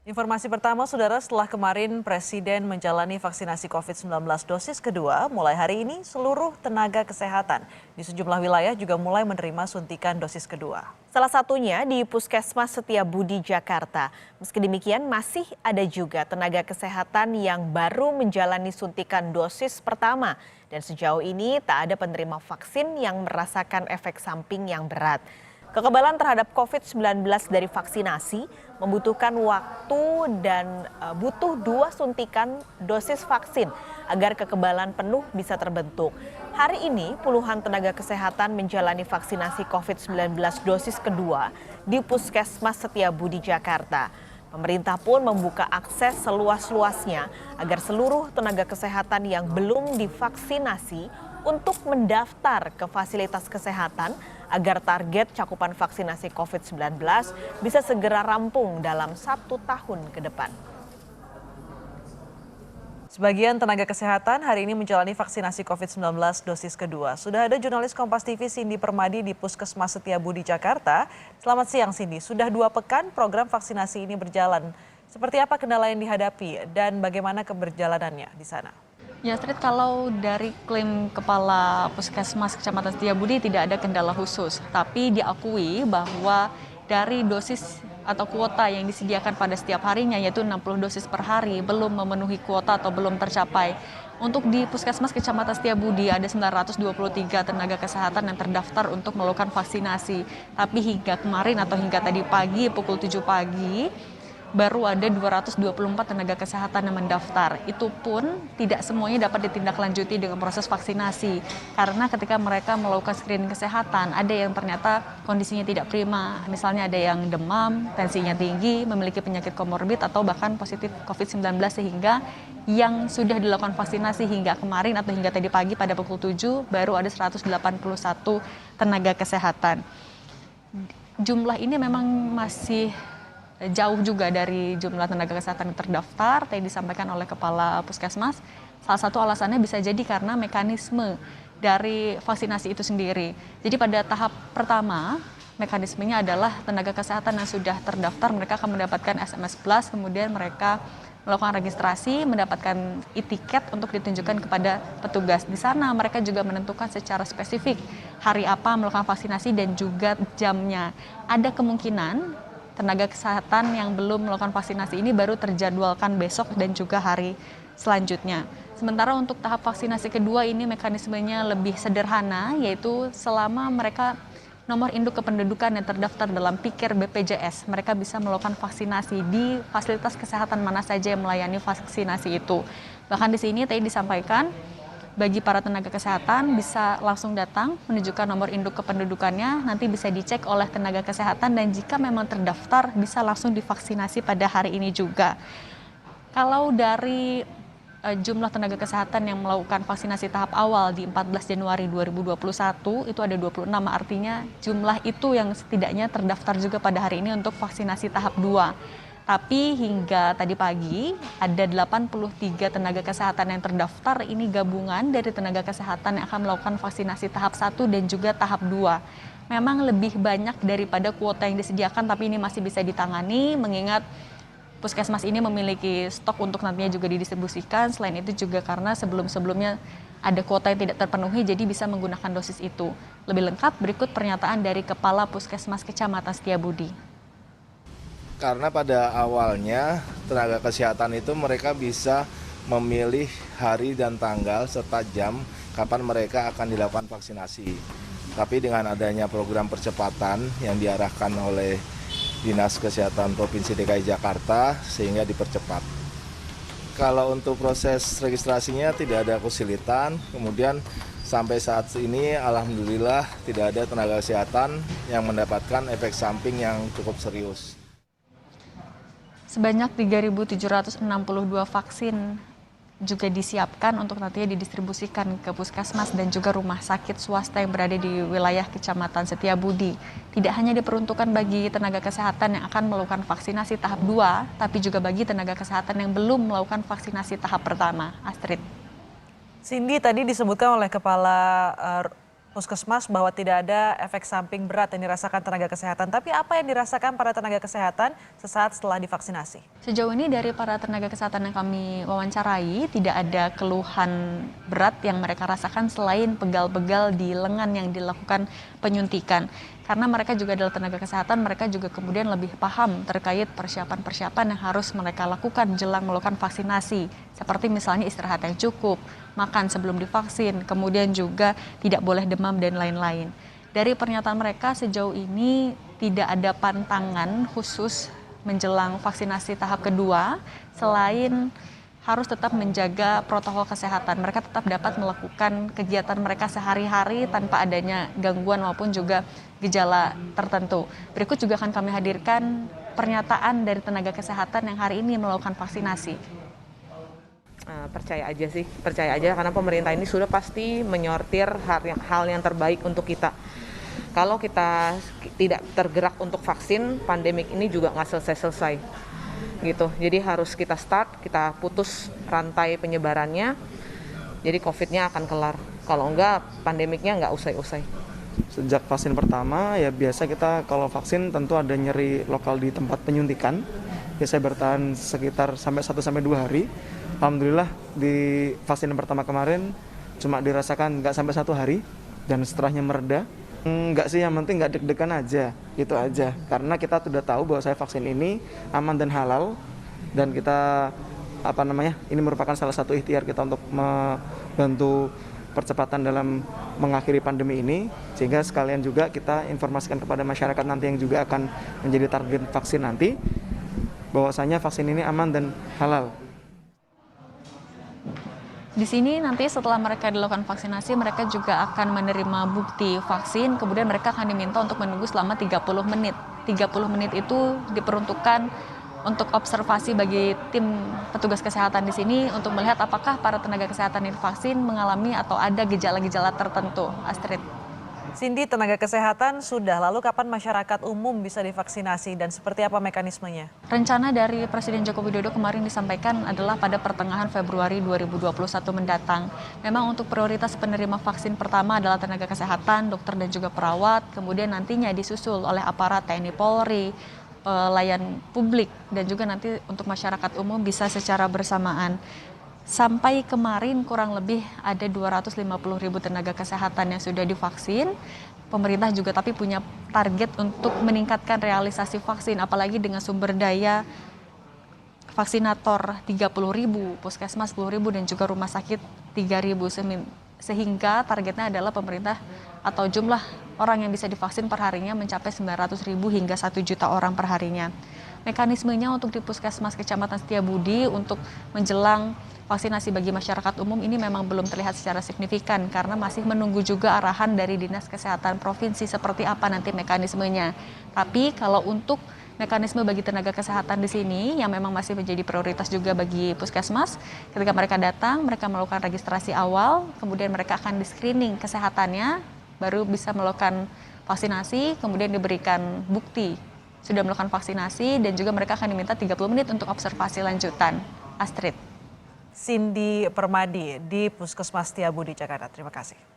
Informasi pertama, Saudara, setelah kemarin Presiden menjalani vaksinasi COVID-19 dosis kedua, mulai hari ini seluruh tenaga kesehatan di sejumlah wilayah juga mulai menerima suntikan dosis kedua. Salah satunya di Puskesmas Setiabudi, Jakarta. Meski demikian, masih ada juga tenaga kesehatan yang baru menjalani suntikan dosis pertama. Dan sejauh ini tak ada penerima vaksin yang merasakan efek samping yang berat. Kekebalan terhadap COVID-19 dari vaksinasi membutuhkan waktu dan butuh 2 suntikan dosis vaksin agar kekebalan penuh bisa terbentuk. Hari ini puluhan tenaga kesehatan menjalani vaksinasi COVID-19 dosis kedua di Puskesmas Setiabudi, Jakarta. Pemerintah pun membuka akses seluas-luasnya agar seluruh tenaga kesehatan yang belum divaksinasi untuk mendaftar ke fasilitas kesehatan agar target cakupan vaksinasi COVID-19 bisa segera rampung dalam 1 tahun ke depan. Sebagian tenaga kesehatan hari ini menjalani vaksinasi COVID-19 dosis kedua. Sudah ada jurnalis Kompas TV Cindy Permadi di Puskesmas Setiabudi, Jakarta. Selamat siang Cindy, sudah 2 pekan program vaksinasi ini berjalan. Seperti apa kendala yang dihadapi dan bagaimana keberjalanannya di sana? Ya, Astrid, kalau dari klaim Kepala Puskesmas Kecamatan Setiabudi tidak ada kendala khusus, tapi diakui bahwa dari dosis atau kuota yang disediakan pada setiap harinya, yaitu 60 dosis per hari, belum memenuhi kuota atau belum tercapai. Untuk di Puskesmas Kecamatan Setiabudi ada 923 tenaga kesehatan yang terdaftar untuk melakukan vaksinasi. Tapi hingga kemarin atau hingga tadi pagi pukul 7 pagi, baru ada 224 tenaga kesehatan yang mendaftar. Itu pun tidak semuanya dapat ditindaklanjuti dengan proses vaksinasi. Karena ketika mereka melakukan screening kesehatan, ada yang ternyata kondisinya tidak prima. Misalnya ada yang demam, tensinya tinggi, memiliki penyakit komorbid atau bahkan positif COVID-19, sehingga yang sudah dilakukan vaksinasi hingga kemarin atau hingga tadi pagi pada pukul 7 baru ada 181 tenaga kesehatan. Jumlah ini memang masih jauh juga dari jumlah tenaga kesehatan yang terdaftar, tadi disampaikan oleh Kepala Puskesmas. Salah satu alasannya bisa jadi karena mekanisme dari vaksinasi itu sendiri. Jadi pada tahap pertama, mekanismenya adalah tenaga kesehatan yang sudah terdaftar, mereka akan mendapatkan SMS Plus, kemudian mereka melakukan registrasi, mendapatkan e-tiket untuk ditunjukkan kepada petugas. Di sana mereka juga menentukan secara spesifik hari apa melakukan vaksinasi dan juga jamnya. Ada kemungkinan tenaga kesehatan yang belum melakukan vaksinasi ini baru terjadwalkan besok dan juga hari selanjutnya. Sementara untuk tahap vaksinasi kedua ini mekanismenya lebih sederhana, yaitu selama mereka nomor induk kependudukan yang terdaftar dalam Pikir BPJS, mereka bisa melakukan vaksinasi di fasilitas kesehatan mana saja yang melayani vaksinasi itu. Bahkan di sini tadi disampaikan, bagi para tenaga kesehatan bisa langsung datang menunjukkan nomor induk kependudukannya, nanti bisa dicek oleh tenaga kesehatan dan jika memang terdaftar bisa langsung divaksinasi pada hari ini juga. Kalau dari jumlah tenaga kesehatan yang melakukan vaksinasi tahap awal di 14 Januari 2021 itu ada 26, artinya jumlah itu yang setidaknya terdaftar juga pada hari ini untuk vaksinasi tahap 2. Tapi hingga tadi pagi ada 83 tenaga kesehatan yang terdaftar, ini gabungan dari tenaga kesehatan yang akan melakukan vaksinasi tahap 1 dan juga tahap 2. Memang lebih banyak daripada kuota yang disediakan, tapi ini masih bisa ditangani mengingat Puskesmas ini memiliki stok untuk nantinya juga didistribusikan. Selain itu juga karena sebelum-sebelumnya ada kuota yang tidak terpenuhi, jadi bisa menggunakan dosis itu. Lebih lengkap berikut pernyataan dari Kepala Puskesmas Kecamatan Setiabudi. Karena pada awalnya tenaga kesehatan itu mereka bisa memilih hari dan tanggal serta jam kapan mereka akan dilakukan vaksinasi. Tapi dengan adanya program percepatan yang diarahkan oleh Dinas Kesehatan Provinsi DKI Jakarta sehingga dipercepat. Kalau untuk proses registrasinya tidak ada kesulitan, kemudian sampai saat ini alhamdulillah tidak ada tenaga kesehatan yang mendapatkan efek samping yang cukup serius. Sebanyak 3.762 vaksin juga disiapkan untuk nantinya didistribusikan ke puskesmas dan juga rumah sakit swasta yang berada di wilayah Kecamatan Setiabudi. Tidak hanya diperuntukkan bagi tenaga kesehatan yang akan melakukan vaksinasi tahap 2, tapi juga bagi tenaga kesehatan yang belum melakukan vaksinasi tahap pertama. Astrid. Cindy, tadi disebutkan oleh Kepala Puskesmas bahwa tidak ada efek samping berat yang dirasakan tenaga kesehatan. Tapi apa yang dirasakan para tenaga kesehatan sesaat setelah divaksinasi? Sejauh ini dari para tenaga kesehatan yang kami wawancarai, tidak ada keluhan berat yang mereka rasakan selain pegal-pegal di lengan yang dilakukan penyuntikan. Karena mereka juga adalah tenaga kesehatan, mereka juga kemudian lebih paham terkait persiapan-persiapan yang harus mereka lakukan jelang melakukan vaksinasi. Seperti misalnya istirahat yang cukup, makan sebelum divaksin, kemudian juga tidak boleh demam dan lain-lain. Dari pernyataan mereka sejauh ini tidak ada pantangan khusus menjelang vaksinasi tahap kedua selain harus tetap menjaga protokol kesehatan. Mereka tetap dapat melakukan kegiatan mereka sehari-hari tanpa adanya gangguan maupun juga gejala tertentu. Berikut juga akan kami hadirkan pernyataan dari tenaga kesehatan yang hari ini melakukan vaksinasi. Percaya aja sih, percaya aja karena pemerintah ini sudah pasti menyortir hal yang terbaik untuk kita. Kalau kita tidak tergerak untuk vaksin, pandemik ini juga nggak selesai-selesai gitu. Jadi harus kita start, kita putus rantai penyebarannya, jadi COVID-nya akan kelar. Kalau enggak, pandemiknya nggak usai-usai. Sejak vaksin pertama ya biasa kita kalau vaksin tentu ada nyeri lokal di tempat penyuntikan. Biasanya bertahan sekitar sampai 1-2 hari. Alhamdulillah di vaksin yang pertama kemarin cuma dirasakan nggak sampai 1 hari dan setelahnya mereda. Enggak sih, yang penting nggak deg-degan aja, itu aja. Karena kita sudah tahu bahwa vaksin ini aman dan halal dan kita ini merupakan salah satu ikhtiar kita untuk membantu percepatan dalam mengakhiri pandemi ini, sehingga sekalian juga kita informasikan kepada masyarakat nanti yang juga akan menjadi target vaksin nanti bahwasanya vaksin ini aman dan halal. Di sini nanti setelah mereka dilakukan vaksinasi, mereka juga akan menerima bukti vaksin, kemudian mereka akan diminta untuk menunggu selama 30 menit. 30 menit itu diperuntukkan untuk observasi bagi tim petugas kesehatan di sini untuk melihat apakah para tenaga kesehatan yang divaksin mengalami atau ada gejala-gejala tertentu. Astrid. Cindy, tenaga kesehatan sudah, lalu kapan masyarakat umum bisa divaksinasi dan seperti apa mekanismenya? Rencana dari Presiden Joko Widodo kemarin disampaikan adalah pada pertengahan Februari 2021 mendatang. Memang untuk prioritas penerima vaksin pertama adalah tenaga kesehatan, dokter dan juga perawat, kemudian nantinya disusul oleh aparat TNI Polri, pelayan publik, dan juga nanti untuk masyarakat umum bisa secara bersamaan. Sampai kemarin kurang lebih ada 250.000 tenaga kesehatan yang sudah divaksin. Pemerintah juga tapi punya target untuk meningkatkan realisasi vaksin, apalagi dengan sumber daya vaksinator 30.000, puskesmas 10.000 dan juga rumah sakit 3.000. Sehingga targetnya adalah pemerintah atau jumlah orang yang bisa divaksin per harinya mencapai 900.000 hingga 1 juta orang per harinya. Mekanismenya untuk di Puskesmas Kecamatan Setiabudi untuk menjelang vaksinasi bagi masyarakat umum ini memang belum terlihat secara signifikan karena masih menunggu juga arahan dari Dinas Kesehatan Provinsi seperti apa nanti mekanismenya. Tapi kalau untuk mekanisme bagi tenaga kesehatan di sini yang memang masih menjadi prioritas juga bagi Puskesmas, ketika mereka datang, mereka melakukan registrasi awal, kemudian mereka akan di-screening kesehatannya, baru bisa melakukan vaksinasi, kemudian diberikan bukti sudah melakukan vaksinasi dan juga mereka akan diminta 30 menit untuk observasi lanjutan. Astrid. Cindy Permadi di Puskesmas Setiabudi, Jakarta. Terima kasih.